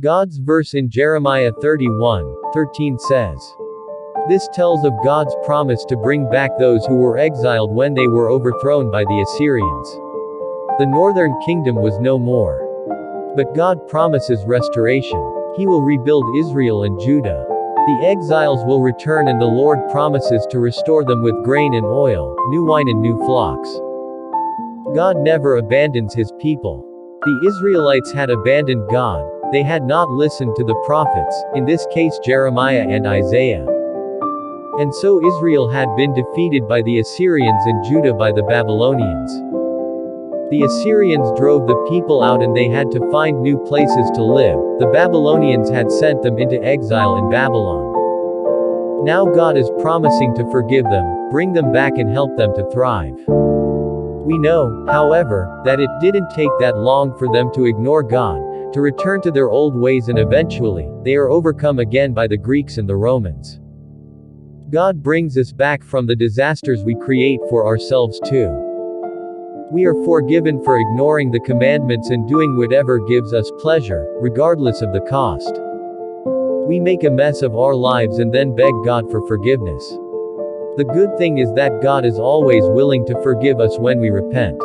God's verse in Jeremiah 31:13 says, "This tells of God's promise to bring back those who were exiled when they were overthrown by the Assyrians. The northern kingdom was no more. But God promises restoration. He will rebuild Israel and Judah. The exiles will return and the Lord promises to restore them with grain and oil, new wine and new flocks." God never abandons his people. The Israelites had abandoned God. They had not listened to the prophets, in this case Jeremiah and Isaiah. And so Israel had been defeated by the Assyrians and Judah by the Babylonians. The Assyrians drove the people out and they had to find new places to live. The Babylonians had sent them into exile in Babylon. Now God is promising to forgive them, bring them back and help them to thrive. We know, however, that it didn't take that long for them to ignore God, to return to their old ways, and eventually, they are overcome again by the Greeks and the Romans. God brings us back from the disasters we create for ourselves too. We are forgiven for ignoring the commandments and doing whatever gives us pleasure, regardless of the cost. We make a mess of our lives and then beg God for forgiveness. The good thing is that God is always willing to forgive us when we repent.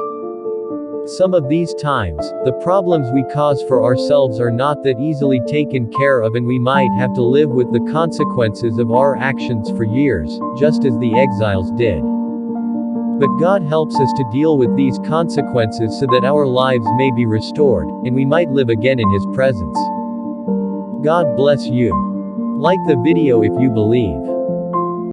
Some of these times, the problems we cause for ourselves are not that easily taken care of and we might have to live with the consequences of our actions for years, just as the exiles did. But God helps us to deal with these consequences so that our lives may be restored, and we might live again in His presence. God bless you. Like the video if you believe.